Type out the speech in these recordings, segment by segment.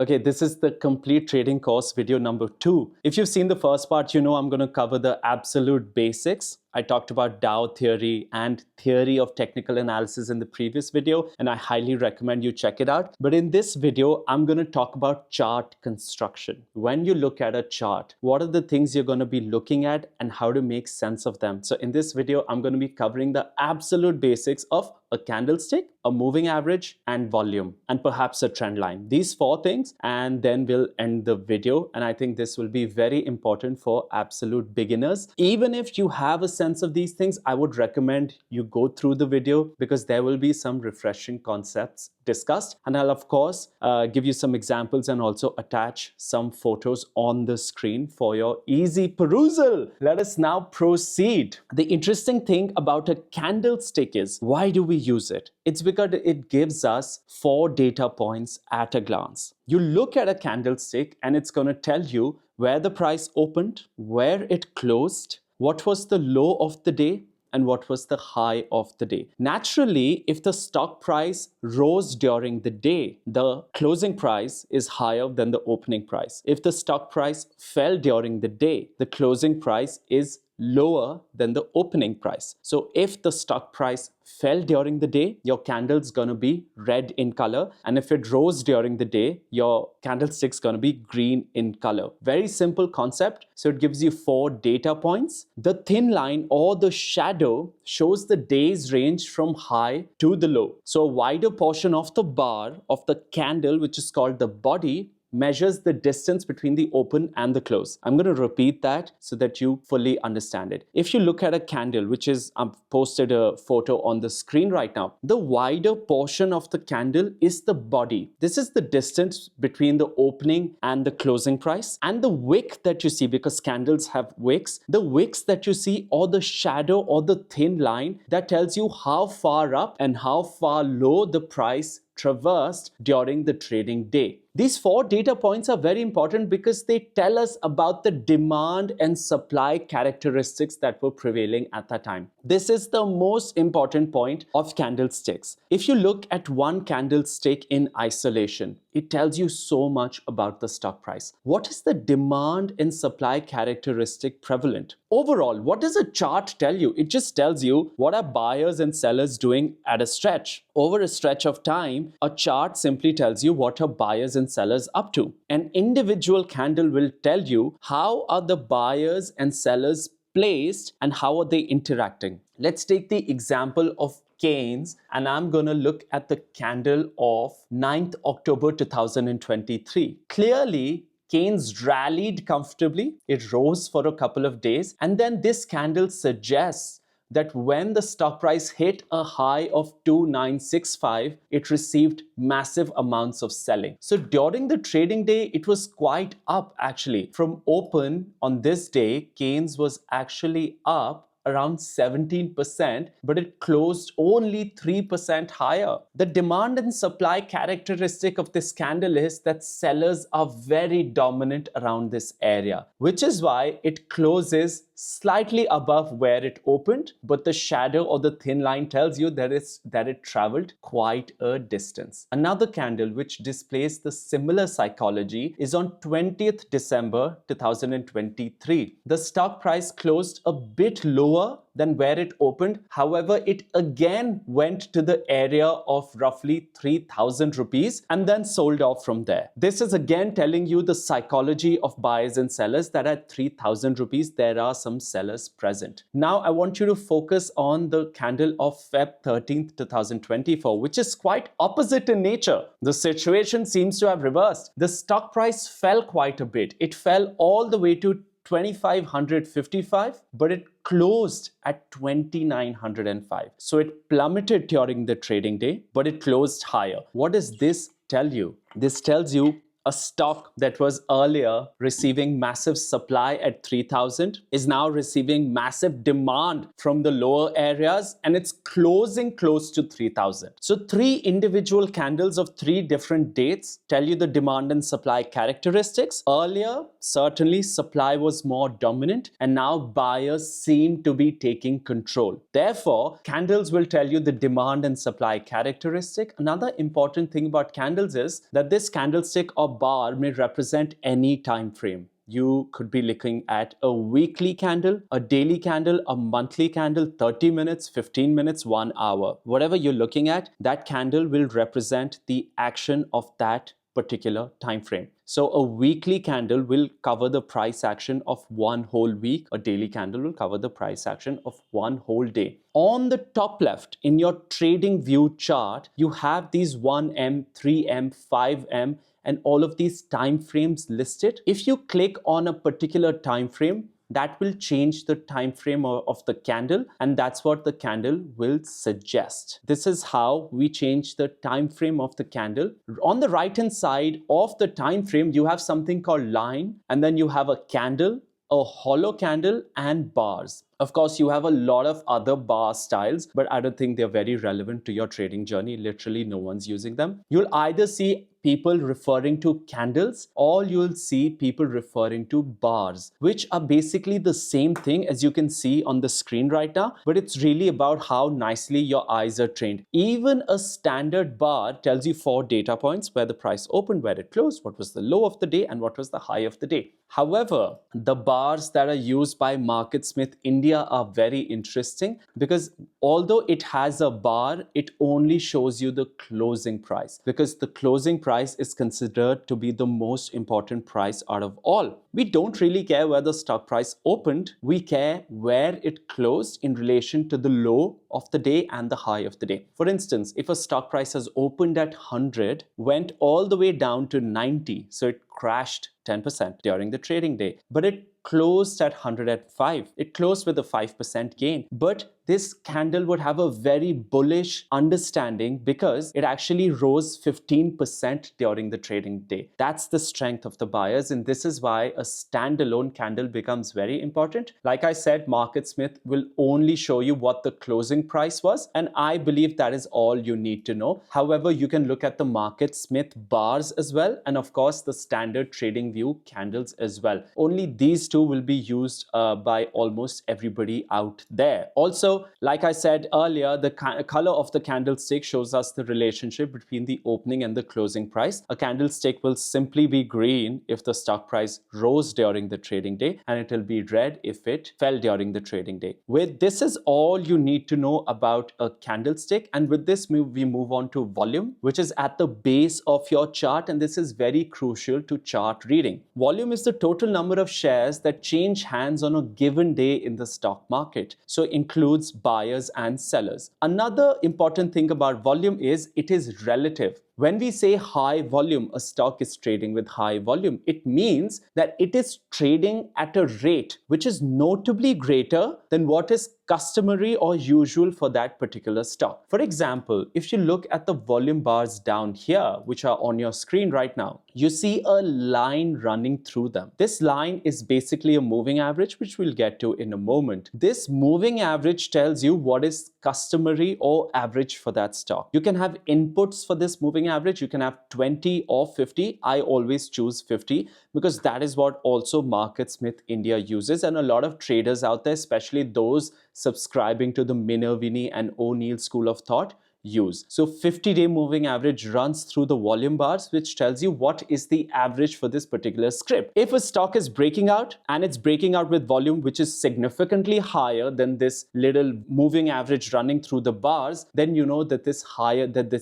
Okay, this is the complete trading course video number 2. If you've seen the first part, you know I'm going to cover the absolute basics. I talked about Dow theory and theory of technical analysis in the previous video, and I highly recommend you check it out. But in this video, I'm going to talk about chart construction. When you look at a chart, what are the things you're going to be looking at and how to make sense of them? So in this video, I'm going to be covering the absolute basics of a candlestick, a moving average, and volume, and perhaps a trend line. These 4 things, and then we'll end the video. And I think this will be very important for absolute beginners. Even if you have a sense of these things, I would recommend you go through the video because there will be some refreshing concepts discussed. And I'll of course give you some examples and also attach some photos on the screen for your easy perusal. Let us now proceed. The interesting thing about a candlestick is, why do we use it? It's because it gives us 4 data points at a glance. You look at a candlestick and it's going to tell you where the price opened, where it closed, what was the low of the day, and what was the high of the day. Naturally, if the stock price rose during the day, the closing price is higher than the opening price. If the stock price fell during the day, the closing price is lower than the opening price. So if the stock price fell during the day, your candle's gonna be red in color. And if it rose during the day, your candlestick's gonna be green in color. Very simple concept. So it gives you 4 data points. The thin line or the shadow shows the day's range from high to the low. So a wider portion of the bar of the candle, which is called the body, measures the distance between the open and the close. I'm going to repeat that so that you fully understand it. If you look at a candle, which is, I've posted a photo on the screen right now, the wider portion of the candle is the body. This is the distance between the opening and the closing price. And the wick that you see, because candles have wicks, the wicks that you see or the shadow or the thin line, that tells you how far up and how far low the price traversed during the trading day. These 4 data points are very important because they tell us about the demand and supply characteristics that were prevailing at that time. This is the most important point of candlesticks. If you look at one candlestick in isolation, it tells you so much about the stock price. What is the demand and supply characteristic prevalent? Overall, what does a chart tell you? It just tells you what are buyers and sellers doing at a stretch. Over a stretch of time, a chart simply tells you what are buyers and sellers up to. An individual candle will tell you how are the buyers and sellers placed and how are they interacting. Let's take the example of Keynes, and I'm going to look at the candle of 9th October 2023. Clearly, Keynes rallied comfortably. It rose for a couple of days, and then this candle suggests that when the stock price hit a high of 2965, it received massive amounts of selling. So during the trading day, it was quite up actually. From open on this day, Keynes was actually up around 17%, but it closed only 3% higher. The demand and supply characteristic of this candle is that sellers are very dominant around this area, which is why it closes slightly above where it opened, but the shadow or the thin line tells you that it traveled quite a distance. Another candle which displays the similar psychology is on 20th December 2023. The stock price closed a bit lower than where it opened. However, it again went to the area of roughly 3,000 rupees and then sold off from there. This is again telling you the psychology of buyers and sellers, that at 3,000 rupees, there are some sellers present. Now, I want you to focus on the candle of Feb 13th, 2024, which is quite opposite in nature. The situation seems to have reversed. The stock price fell quite a bit. It fell all the way to 2,555, but it closed at 2,905. So it plummeted during the trading day, but it closed higher. What does this tell you? This tells you a stock that was earlier receiving massive supply at 3,000 is now receiving massive demand from the lower areas, and it's closing close to 3,000. So 3 individual candles of 3 different dates tell you the demand and supply characteristics. Earlier, certainly supply was more dominant, and now buyers seem to be taking control. Therefore, candles will tell you the demand and supply characteristic. Another important thing about candles is that this candlestick or bar may represent any time frame. You could be looking at a weekly candle, a daily candle, a monthly candle, 30 minutes, 15 minutes, 1 hour. Whatever you're looking at, that candle will represent the action of that particular time frame. So a weekly candle will cover the price action of one whole week. A daily candle will cover the price action of one whole day. On the top left in your trading view chart, you have these 1M, 3M, 5M, and all of these time frames listed. If you click on a particular time frame, that will change the time frame of the candle, and that's what the candle will suggest. This is how we change the time frame of the candle. On the right hand side of the time frame, you have something called line, and then you have a candle, a hollow candle, and bars. Of course, you have a lot of other bar styles, but I don't think they're very relevant to your trading journey. Literally, no one's using them. You'll either see people referring to candles, or you'll see people referring to bars, which are basically the same thing as you can see on the screen right now, but it's really about how nicely your eyes are trained. Even a standard bar tells you 4 data points: where the price opened, where it closed, what was the low of the day, and what was the high of the day. However, the bars that are used by MarketSmith India are very interesting because although it has a bar, it only shows you the closing price, because the closing price is considered to be the most important price out of all. We don't really care where the stock price opened, we care where it closed in relation to the low of the day and the high of the day. For instance, if a stock price has opened at 100, went all the way down to 90, so it crashed 10% during the trading day, but it closed at 105. It closed with a 5% gain. But this candle would have a very bullish understanding because it actually rose 15% during the trading day. That's the strength of the buyers, and this is why a standalone candle becomes very important. Like I said, MarketSmith will only show you what the closing price was, and I believe that is all you need to know. However, you can look at the MarketSmith bars as well, and of course the standard trading view candles as well. Only these two will be used by almost everybody out there. Also, like I said earlier, the color of the candlestick shows us the relationship between the opening and the closing price. A candlestick will simply be green if the stock price rose during the trading day, and it will be red if it fell during the trading day. With this is all you need to know about a candlestick, and with this we move on to volume, which is at the base of your chart, and this is very crucial to chart reading. Volume is the total number of shares that change hands on a given day in the stock market. So it includes buyers and sellers. Another important thing about volume is it is relative. When we say high volume, a stock is trading with high volume, it means that it is trading at a rate which is notably greater than what is customary or usual for that particular stock. For example, if you look at the volume bars down here, which are on your screen right now, you see a line running through them. This line is basically a moving average, which we'll get to in a moment. This moving average tells you what is customary or average for that stock. You can have inputs for this moving average. You can have 20 or 50. I always choose 50 because that is what also MarketSmith India uses, and a lot of traders out there, especially those subscribing to the Minervini and O'Neill school of thought, use. So 50-day moving average runs through the volume bars, which tells you what is the average for this particular script. If a stock is breaking out and it's breaking out with volume which is significantly higher than this little moving average running through the bars, then you know that this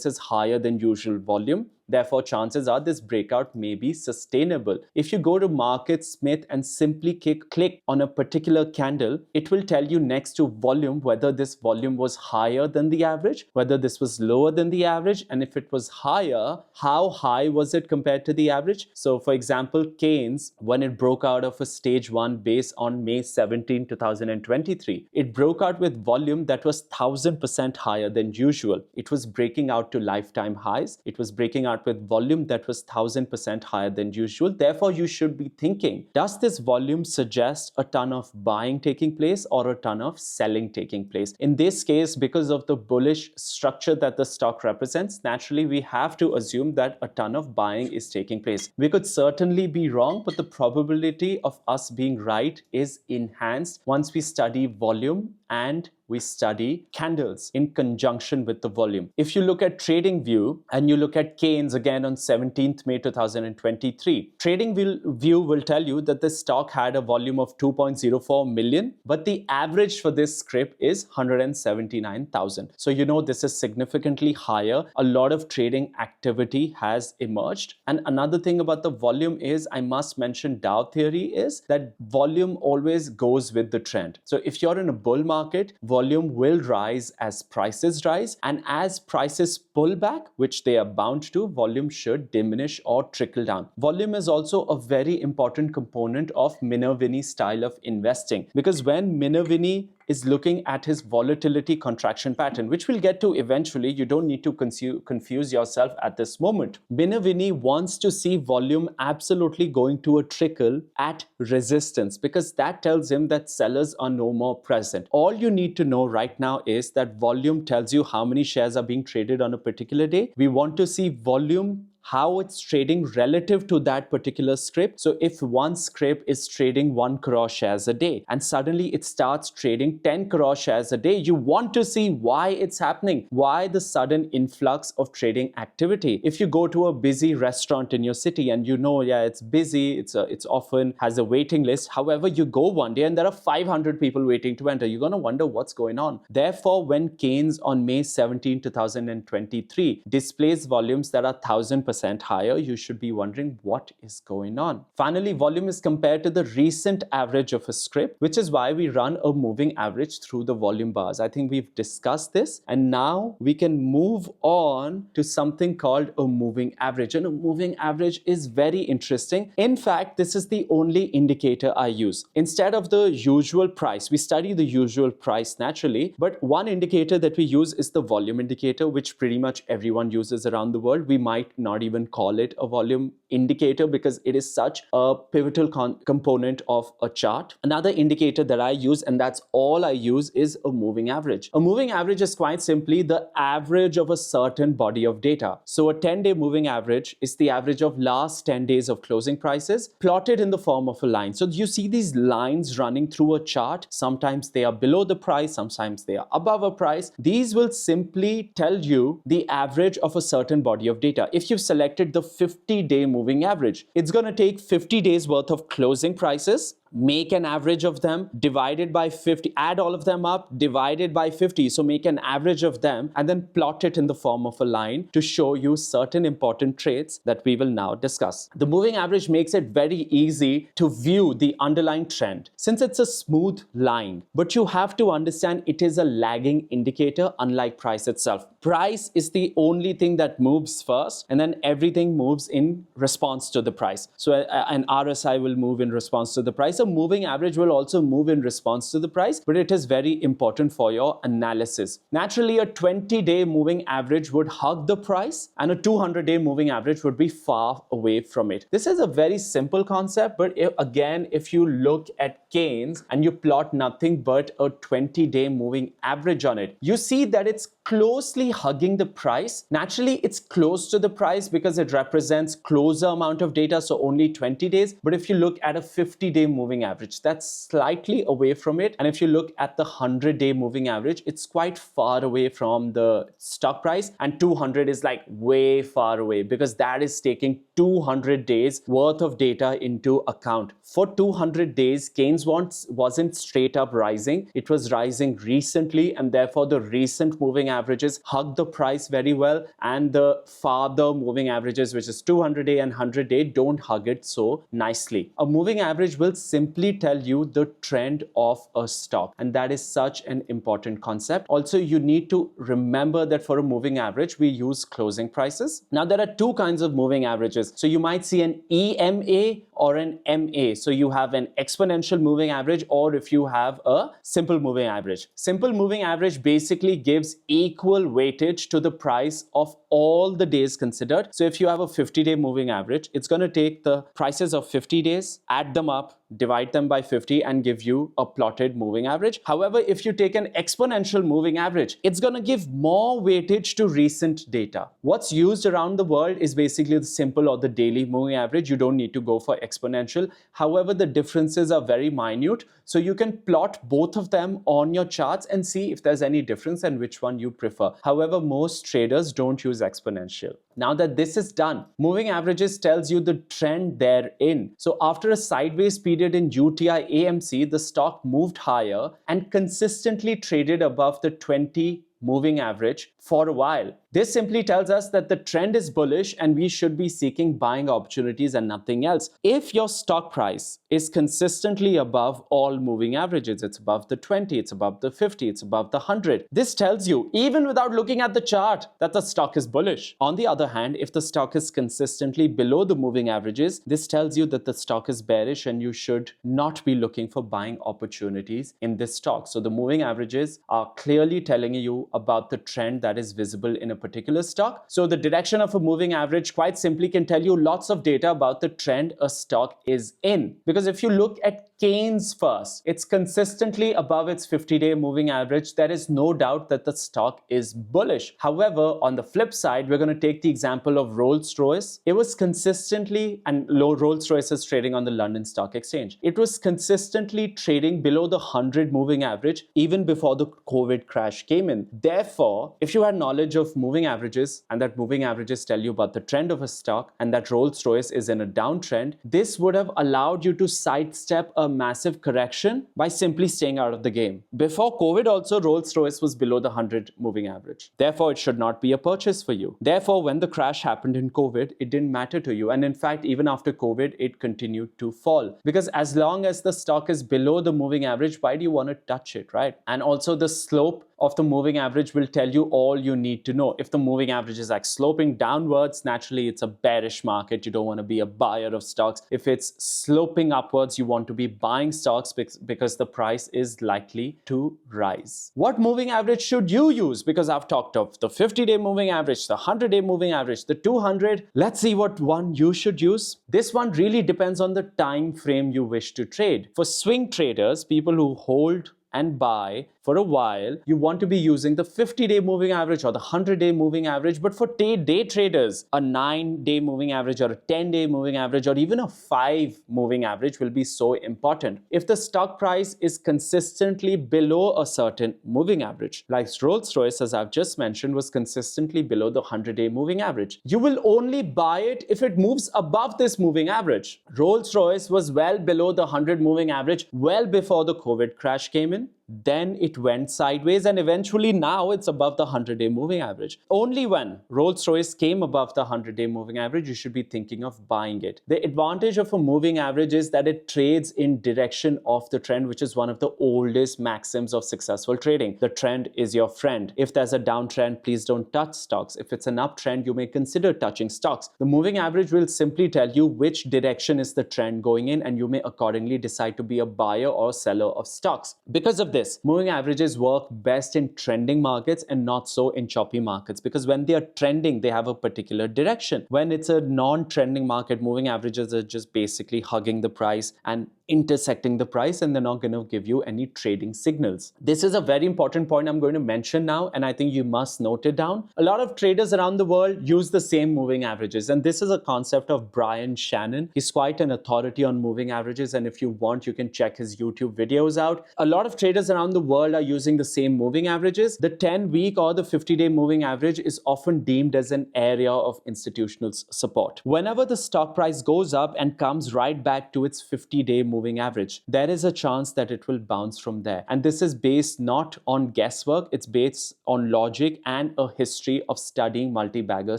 is higher than usual volume. Therefore, chances are this breakout may be sustainable. If you go to MarketSmith and simply click on a particular candle, it will tell you next to volume whether this volume was higher than the average, whether this was lower than the average, and if it was higher, how high was it compared to the average. So for example, Keynes, when it broke out of a stage 1 base on May 17, 2023, it broke out with volume that was 1000% higher than usual. It was breaking out to lifetime highs. It was breaking out with volume that was 1000% higher than usual. Therefore, you should be thinking, does this volume suggest a ton of buying taking place or a ton of selling taking place? In this case, because of the bullish structure that the stock represents, naturally we have to assume that a ton of buying is taking place. We could certainly be wrong, but the probability of us being right is enhanced once we study volume and we study candles in conjunction with the volume. If you look at TradingView and you look at Keynes again on 17th May 2023, TradingView will tell you that the stock had a volume of 2.04 million, but the average for this script is 179,000. So you know this is significantly higher. A lot of trading activity has emerged. And another thing about the volume is, I must mention Dow theory is that volume always goes with the trend. So if you're in a bull market, volume will rise as prices rise, and as prices pull back, which they are bound to, volume should diminish or trickle down. Volume is also a very important component of Minervini style of investing, because when Minervini is looking at his volatility contraction pattern, which we'll get to eventually, you don't need to confuse yourself at this moment. Minervini wants to see volume absolutely going to a trickle at resistance, because that tells him that sellers are no more present. All you need to know right now is that volume tells you how many shares are being traded on a particular day. We want to see volume, how it's trading relative to that particular script. So if one script is trading 1 crore shares a day and suddenly it starts trading 10 crore shares a day, you want to see why it's happening, why the sudden influx of trading activity. If you go to a busy restaurant in your city and you know, yeah, it's busy, it's often has a waiting list. However, you go one day and there are 500 people waiting to enter. You're going to wonder what's going on. Therefore, when Keynes on May 17, 2023 displays volumes that are 1000% higher, you should be wondering what is going on. Finally, volume is compared to the recent average of a script, which is why we run a moving average through the volume bars. I think we've discussed this, and now we can move on to something called a moving average. And a moving average is very interesting. In fact, this is the only indicator I use. Instead of the usual price, we study the usual price naturally, but one indicator that we use is the volume indicator, which pretty much everyone uses around the world. We might not even call it a volume indicator because it is such a pivotal component of a chart. Another indicator that I use, and that's all I use, is a moving average. A moving average is quite simply the average of a certain body of data. So a 10-day moving average is the average of last 10 days of closing prices plotted in the form of a line. So you see these lines running through a chart. Sometimes they are below the price, sometimes they are above a price. These will simply tell you the average of a certain body of data. If you've selected the 50-day moving average, it's going to take 50 days worth of closing prices, make an average of them, divided by 50, add all of them up, divided by 50. So make an average of them and then plot it in the form of a line to show you certain important traits that we will now discuss. The moving average makes it very easy to view the underlying trend since it's a smooth line, but you have to understand it is a lagging indicator, unlike price itself. Price is the only thing that moves first, and then everything moves in response to the price. So an RSI will move in response to the price. A moving average will also move in response to the price, but it is very important for your analysis. Naturally, a 20-day moving average would hug the price, and a 200-day moving average would be far away from it. This is a very simple concept, but if you look at Keynes and you plot nothing but a 20-day moving average on it, you see that it's closely hugging the price. Naturally, it's close to the price because it represents closer amount of data, so only 20 days. But if you look at a 50-day moving average, that's slightly away from it. And if you look at the 100-day moving average, it's quite far away from the stock price. And 200 is like way far away because that is taking 200 days worth of data into account. For 200 days, Keynes wasn't straight up rising. It was rising recently, and therefore the recent moving averages hug the price very well, and the farther moving averages, which is 200-day and 100-day, don't hug it so nicely. A moving average will simply tell you the trend of a stock, and that is such an important concept. Also, you need to remember that for a moving average, we use closing prices. Now, there are two kinds of moving averages. So you might see an EMA or an MA. So you have an exponential moving average, or if you have a simple moving average. Simple moving average basically gives equal weightage to the price of all the days considered. So if you have a 50-day moving average, it's going to take the prices of 50 days, add them up, divide them by 50 and give you a plotted moving average. However, if you take an exponential moving average, it's going to give more weightage to recent data. What's used around the world is basically the simple or the daily moving average. You don't need to go for exponential. However, the differences are very minute. So you can plot both of them on your charts and see if there's any difference and which one you prefer. However, most traders don't use exponential. Now that this is done, moving averages tells you the trend they're in. So after a sideways period in UTI AMC, the stock moved higher and consistently traded above the 20 moving average for a while. This simply tells us that the trend is bullish and we should be seeking buying opportunities and nothing else. If your stock price is consistently above all moving averages, it's above the 20, it's above the 50, it's above the 100. This tells you, even without looking at the chart, that the stock is bullish. On the other hand, if the stock is consistently below the moving averages, this tells you that the stock is bearish and you should not be looking for buying opportunities in this stock. So the moving averages are clearly telling you about the trend that is visible in a particular stock. So the direction of a moving average quite simply can tell you lots of data about the trend a stock is in. Because if you look at Keynes first, it's consistently above its 50-day moving average. There is no doubt that the stock is bullish. However, on the flip side, we're going to take the example of Rolls-Royce. It was consistently, and Rolls-Royce is trading on the London Stock Exchange. It was consistently trading below the 100 moving average even before the COVID crash came in. Therefore, if you had knowledge of moving averages and that moving averages tell you about the trend of a stock and that Rolls-Royce is in a downtrend, this would have allowed you to sidestep a massive correction by simply staying out of the game. Before COVID also, Rolls-Royce was below the 100 moving average. Therefore, it should not be a purchase for you. Therefore, when the crash happened in COVID, it didn't matter to you. And in fact, even after COVID, it continued to fall. Because as long as the stock is below the moving average, why do you want to touch it, right? And also the slope of the moving average will tell you all you need to know. If the moving average is like sloping downwards, naturally it's a bearish market. You don't want to be a buyer of stocks. If it's sloping upwards, you want to be buying stocks because the price is likely to rise. What moving average should you use? Because I've talked of the 50-day moving average, the 100-day moving average, the 200. Let's see what one you should use. This one really depends on the time frame you wish to trade. For swing traders, people who hold and buy for a while, you want to be using the 50-day moving average or the 100-day moving average. But for day traders, a 9-day moving average or a 10-day moving average or even a 5 moving average will be so important. If the stock price is consistently below a certain moving average, like Rolls-Royce, as I've just mentioned, was consistently below the 100-day moving average, you will only buy it if it moves above this moving average. Rolls-Royce was well below the 100 moving average well before the COVID crash came in. Then it went sideways and eventually now it's above the 100-day moving average. Only when Rolls-Royce came above the 100-day moving average, you should be thinking of buying it. The advantage of a moving average is that it trades in direction of the trend, which is one of the oldest maxims of successful trading. The trend is your friend. If there's a downtrend, please don't touch stocks. If it's an uptrend, you may consider touching stocks. The moving average will simply tell you which direction is the trend going in, and you may accordingly decide to be a buyer or seller of stocks. Because of this, moving averages work best in trending markets and not so in choppy markets, because when they are trending, they have a particular direction. When it's a non-trending market, moving averages are just basically hugging the price and intersecting the price, and they're not going to give you any trading signals. This is a very important point I'm going to mention now, and I think you must note it down. A lot of traders around the world use the same moving averages, and this is a concept of Brian Shannon. He's quite an authority on moving averages, and if you want, you can check his YouTube videos out. A lot of traders around the world are using the same moving averages. The 10-week or the 50-day moving average is often deemed as an area of institutional support. Whenever the stock price goes up and comes right back to its 50-day moving average, there is a chance that it will bounce from there. And this is based not on guesswork, it's based on logic and a history of studying multi-bagger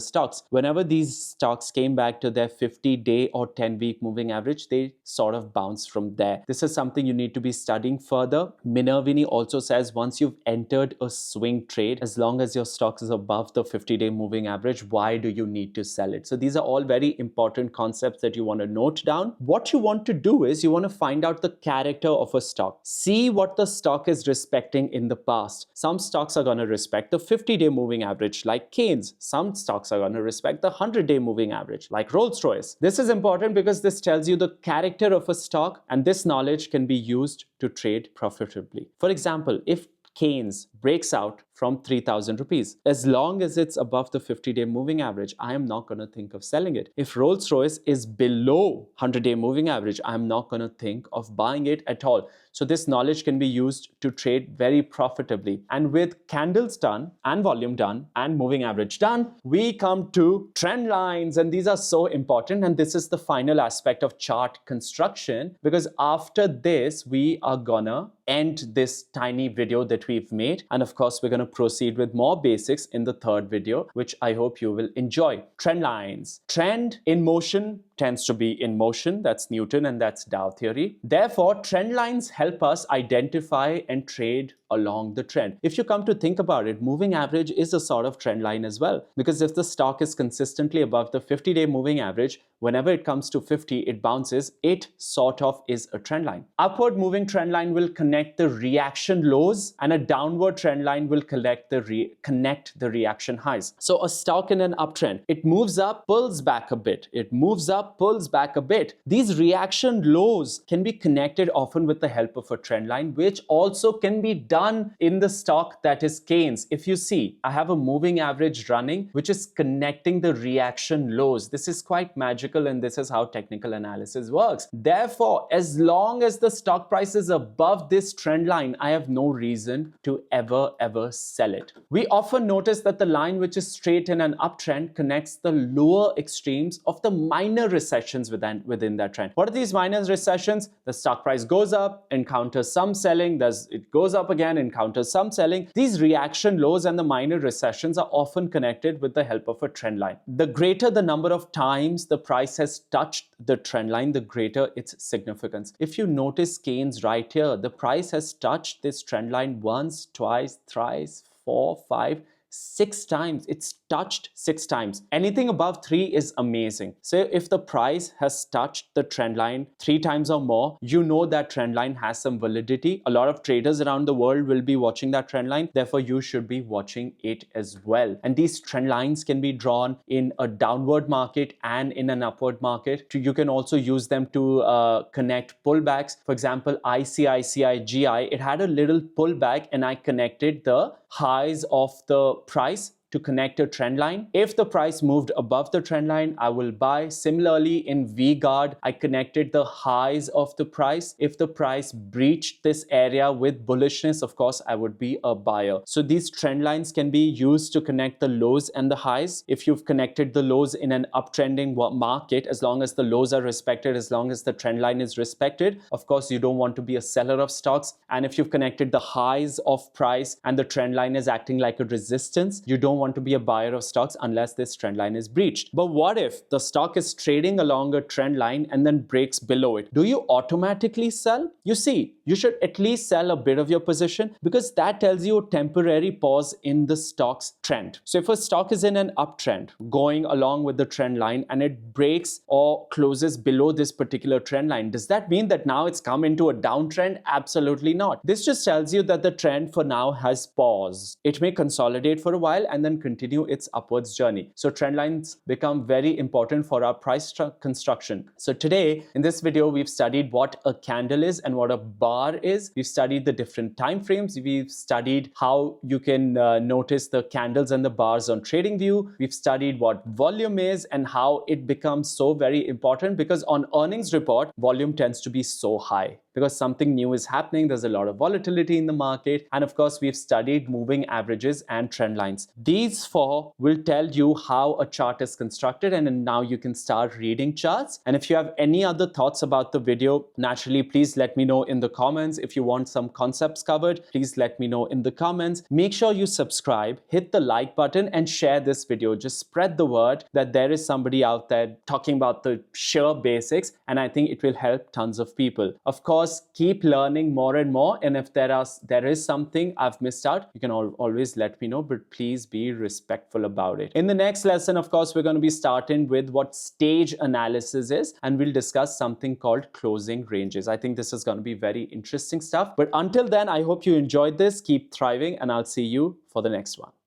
stocks. Whenever these stocks came back to their 50-day or 10-week moving average, they sort of bounce from there. This is something you need to be studying further. Minervini also says once you've entered a swing trade, as long as your stock is above the 50-day moving average, why do you need to sell it? So these are all very important concepts that you want to note down. What you want to do is you want to find out the character of a stock. See what the stock is respecting in the past. Some stocks are going to respect the 50-day moving average, like Keynes. Some stocks are going to respect the 100-day moving average, like Rolls-Royce. This is important because this tells you the character of a stock, and this knowledge can be used to trade profitably. For example, if Keynes breaks out from 3,000 rupees. As long as it's above the 50-day moving average, I am not going to think of selling it. If Rolls-Royce is below 100-day moving average, I'm not going to think of buying it at all. So this knowledge can be used to trade very profitably. And with candles done and volume done and moving average done, we come to trend lines, and these are so important. And this is the final aspect of chart construction, because after this, we are gonna end this tiny video that we've made. And of course, we're going to proceed with more basics in the third video, which I hope you will enjoy. Trend lines. Trend in motion tends to be in motion. That's Newton and that's Dow theory. Therefore, trend lines help us identify and trade along the trend. If you come to think about it, moving average is a sort of trend line as well, because if the stock is consistently above the 50-day moving average, whenever it comes to 50, it bounces, it sort of is a trend line. Upward moving trend line will connect the reaction lows, and a downward trend line will connect the reaction highs. So a stock in an uptrend, it moves up, pulls back a bit. It moves up, pulls back a bit. These reaction lows can be connected often with the help of a trend line, which also can be done in the stock that is Keynes. If you see, I have a moving average running, which is connecting the reaction lows. This is quite magical, and this is how technical analysis works. Therefore, as long as the stock price is above this trend line, I have no reason to ever sell it. We often notice that the line which is straight in an uptrend connects the lower extremes of the minor recessions within that trend. What are these minor recessions? The stock price goes up, encounters some selling, it goes up again, encounters some selling. These reaction lows and the minor recessions are often connected with the help of a trend line. The greater the number of times the price has touched the trend line, the greater its significance. If you notice Keynes right here, the price has touched this trend line once, twice, thrice, 4, 5, 6 times. It's touched 6 times. Anything above 3 is amazing. So if the price has touched the trend line 3 times or more, you know that trend line has some validity. A lot of traders around the world will be watching that trend line. Therefore, you should be watching it as well. And these trend lines can be drawn in a downward market and in an upward market. You can also use them to connect pullbacks. For example, ICICI GI, it had a little pullback, and I connected the highs of the price to connect a trend line. If the price moved above the trend line, I will buy. Similarly, in VGuard, I connected the highs of the price. If the price breached this area with bullishness, of course, I would be a buyer. So these trend lines can be used to connect the lows and the highs. If you've connected the lows in an uptrending market, as long as the lows are respected, as long as the trend line is respected, of course, you don't want to be a seller of stocks. And if you've connected the highs of price and the trend line is acting like a resistance, you don't want to be a buyer of stocks unless this trend line is breached. But what if the stock is trading along a trend line and then breaks below it? Do you automatically sell? You see, you should at least sell a bit of your position, because that tells you a temporary pause in the stock's trend. So if a stock is in an uptrend going along with the trend line and it breaks or closes below this particular trend line, does that mean that now it's come into a downtrend? Absolutely not. This just tells you that the trend for now has paused. It may consolidate for a while and then continue its upwards journey. So trend lines become very important for our price construction. So today in this video, we've studied what a candle is and what a bar is. We've studied the different time frames. We've studied how you can notice the candles and the bars on TradingView. We've studied what volume is and how it becomes so very important, because on earnings report, volume tends to be so high because something new is happening. There's a lot of volatility in the market. And of course, we've studied moving averages and trend lines. These 4 will tell you how a chart is constructed, and now you can start reading charts. And if you have any other thoughts about the video, naturally, please let me know in the comments. If you want some concepts covered, please let me know in the comments. Make sure you subscribe, hit the like button, and share this video. Just spread the word that there is somebody out there talking about the sheer basics, and I think it will help tons of people. Of course, keep learning more and more, and if there is something I've missed out, you can always let me know, but please be respectful about it. In the next lesson, of course, we're going to be starting with what stage analysis is, and we'll discuss something called closing ranges. I think this is going to be very interesting stuff. But until then, I hope you enjoyed this. Keep thriving, and I'll see you for the next one.